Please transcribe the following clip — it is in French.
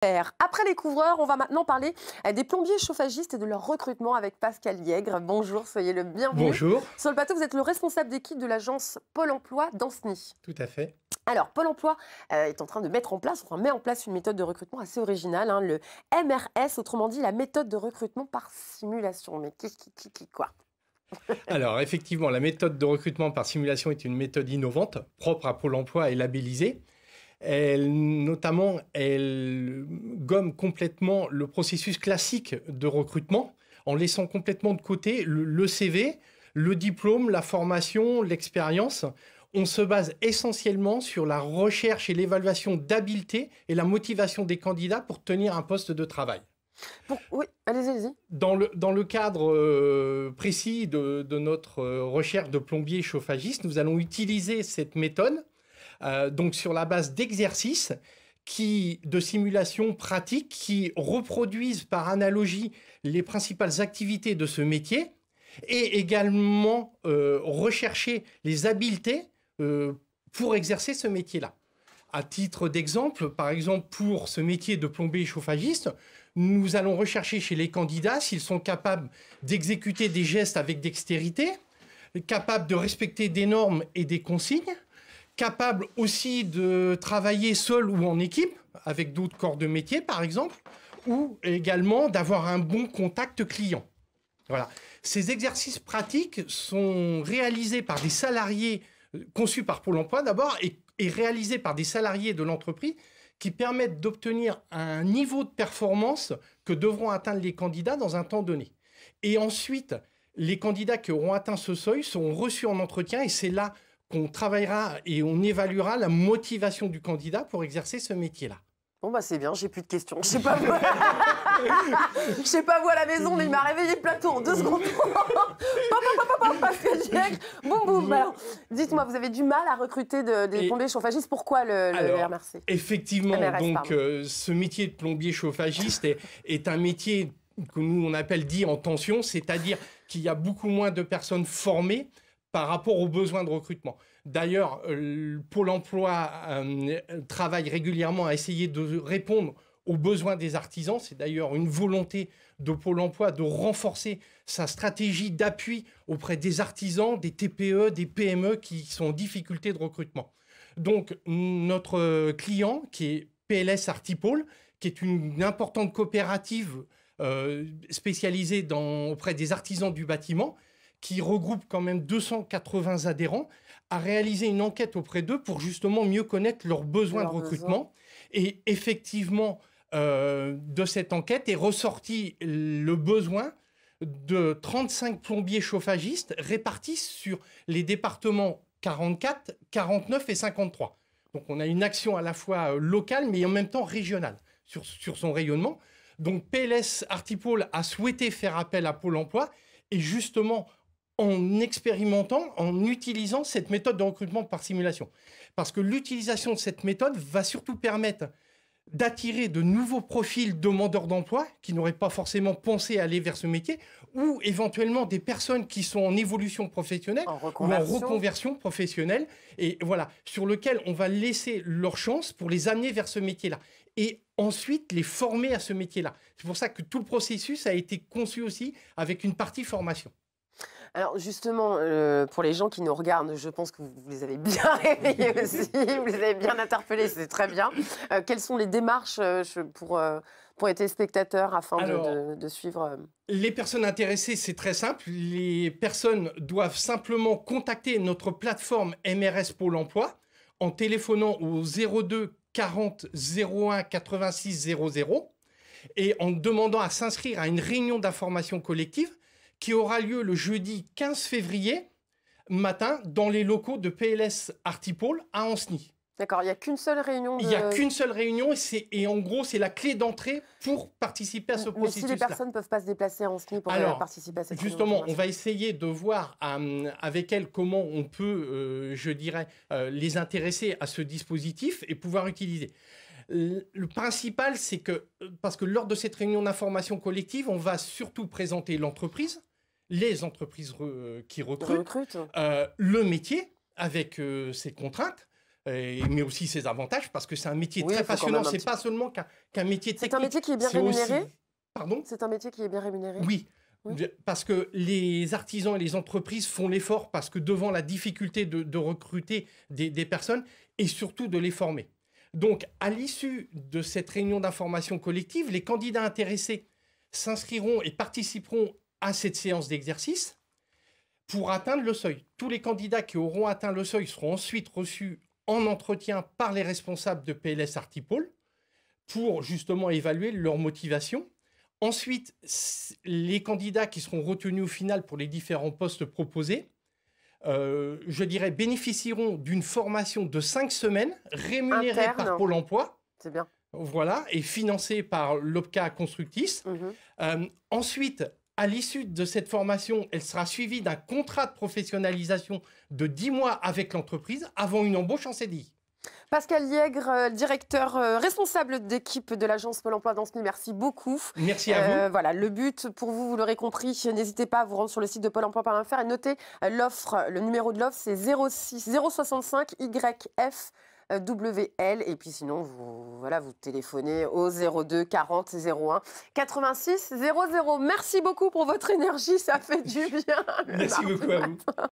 Après les couvreurs, on va maintenant parler des plombiers chauffagistes et de leur recrutement avec Pascal Yègre. Bonjour, soyez le bienvenu. Bonjour. Sur le plateau, vous êtes le responsable d'équipe de l'agence Pôle emploi d'Ancenis. Tout à fait. Alors, Pôle emploi est en train de met en place une méthode de recrutement assez originale, le MRS, autrement dit la méthode de recrutement par simulation. Mais quoi? Alors, effectivement, la méthode de recrutement par simulation est une méthode innovante, propre à Pôle emploi et labellisée. Elle gomme complètement le processus classique de recrutement en laissant complètement de côté le CV, le diplôme, la formation, l'expérience. On se base essentiellement sur la recherche et l'évaluation d'habileté et la motivation des candidats pour tenir un poste de travail. Oui, allez-y. Dans le cadre précis de notre recherche de plombier chauffagiste, nous allons utiliser cette méthode donc sur la base d'exercices de simulations pratiques qui reproduisent par analogie les principales activités de ce métier et également rechercher les habiletés pour exercer ce métier-là. À titre d'exemple, par exemple, pour ce métier de plombier chauffagiste, nous allons rechercher chez les candidats s'ils sont capables d'exécuter des gestes avec dextérité, capables de respecter des normes et des consignes, capables aussi de travailler seul ou en équipe, avec d'autres corps de métier par exemple, ou également d'avoir un bon contact client. Voilà. Ces exercices pratiques sont réalisés par des salariés, conçus par Pôle emploi d'abord, et réalisés par des salariés de l'entreprise qui permettent d'obtenir un niveau de performance que devront atteindre les candidats dans un temps donné. Et ensuite, les candidats qui auront atteint ce seuil seront reçus en entretien et c'est là qu'on travaillera et on évaluera la motivation du candidat pour exercer ce métier-là. Bon, c'est bien, j'ai plus de questions. Je sais pas vous, je sais pas vous à la maison, mais il m'a réveillé le plateau en 2 secondes. Pascal Yègre, boum, boum. Alors, dites-moi, vous avez du mal à recruter des plombiers chauffagistes. Pourquoi le MRC? Effectivement, MRS, ce métier de plombier chauffagiste est un métier que nous, on appelle dit en tension, c'est-à-dire qu'il y a beaucoup moins de personnes formées par rapport aux besoins de recrutement. D'ailleurs, Pôle emploi travaille régulièrement à essayer de répondre aux besoins des artisans. C'est d'ailleurs une volonté de Pôle emploi de renforcer sa stratégie d'appui auprès des artisans, des TPE, des PME qui sont en difficulté de recrutement. Donc, notre client, qui est PLS Artipôle, qui est une importante coopérative spécialisée auprès des artisans du bâtiment, qui regroupe quand même 280 adhérents, a réalisé une enquête auprès d'eux pour justement mieux connaître leurs besoins de recrutement. Et effectivement, de cette enquête est ressorti le besoin de 35 plombiers chauffagistes répartis sur les départements 44, 49 et 53. Donc on a une action à la fois locale mais en même temps régionale sur son rayonnement. Donc PLS Artipôle a souhaité faire appel à Pôle emploi et justement en expérimentant, en utilisant cette méthode de recrutement par simulation. Parce que l'utilisation de cette méthode va surtout permettre d'attirer de nouveaux profils demandeurs d'emploi qui n'auraient pas forcément pensé aller vers ce métier, ou éventuellement des personnes qui sont en évolution professionnelle ou en reconversion professionnelle, et voilà, sur lequel on va laisser leur chance pour les amener vers ce métier-là. Et ensuite, les former à ce métier-là. C'est pour ça que tout le processus a été conçu aussi avec une partie formation. Alors justement, pour les gens qui nous regardent, je pense que vous les avez bien réveillés aussi, vous les avez bien interpellés, c'est très bien. Quelles sont les démarches pour les téléspectateurs afin de suivre Les personnes intéressées, c'est très simple. Les personnes doivent simplement contacter notre plateforme MRS Pôle emploi en téléphonant au 02 40 01 86 00 et en demandant à s'inscrire à une réunion d'information collective qui aura lieu le jeudi 15 février matin dans les locaux de PLS Artipôle à Ancenis. D'accord, il n'y a qu'une seule réunion Il n'y a qu'une seule réunion et en gros, c'est la clé d'entrée pour participer à ce processus-là. Mais si les personnes ne peuvent pas se déplacer à Ancenis pour participer à cette réunion. Justement, on va essayer de voir avec elles comment on peut, les intéresser à ce dispositif et pouvoir utiliser. Le principal, c'est que, parce que lors de cette réunion d'information collective, on va surtout présenter l'entreprise, les entreprises qui recrutent, le métier avec ses contraintes, mais aussi ses avantages, parce que c'est un métier Oui, très il faut quand passionnant. même un C'est petit pas seulement qu'un métier technique. C'est un métier qui est bien c'est aussi- rémunéré? Pardon? C'est un métier qui est bien rémunéré? Oui. Oui. Parce que les artisans et les entreprises font l'effort, parce que devant la difficulté de recruter des personnes et surtout de les former. Donc, à l'issue de cette réunion d'information collective, les candidats intéressés s'inscriront et participeront à cette séance d'exercice pour atteindre le seuil. Tous les candidats qui auront atteint le seuil seront ensuite reçus en entretien par les responsables de PLS Artipol pour justement évaluer leur motivation. Ensuite, les candidats qui seront retenus au final pour les différents postes proposés, je dirais, bénéficieront d'une formation de 5 semaines rémunérée Interne. par Pôle emploi. C'est bien. Voilà, et financée par l'OPCA Constructis. Ensuite, à l'issue de cette formation, elle sera suivie d'un contrat de professionnalisation de 10 mois avec l'entreprise avant une embauche en CDI. Pascal Liègre, directeur responsable d'équipe de l'agence Pôle emploi d'Anceny, merci beaucoup. Merci à vous. Voilà, le but pour vous, vous l'aurez compris, n'hésitez pas à vous rendre sur le site de Pôle emploi.fr et notez l'offre, le numéro de l'offre, c'est 065 YF. WL, et puis sinon vous téléphonez au 02 40 01 86 00. Merci beaucoup pour votre énergie, ça fait du bien. Merci beaucoup à vous.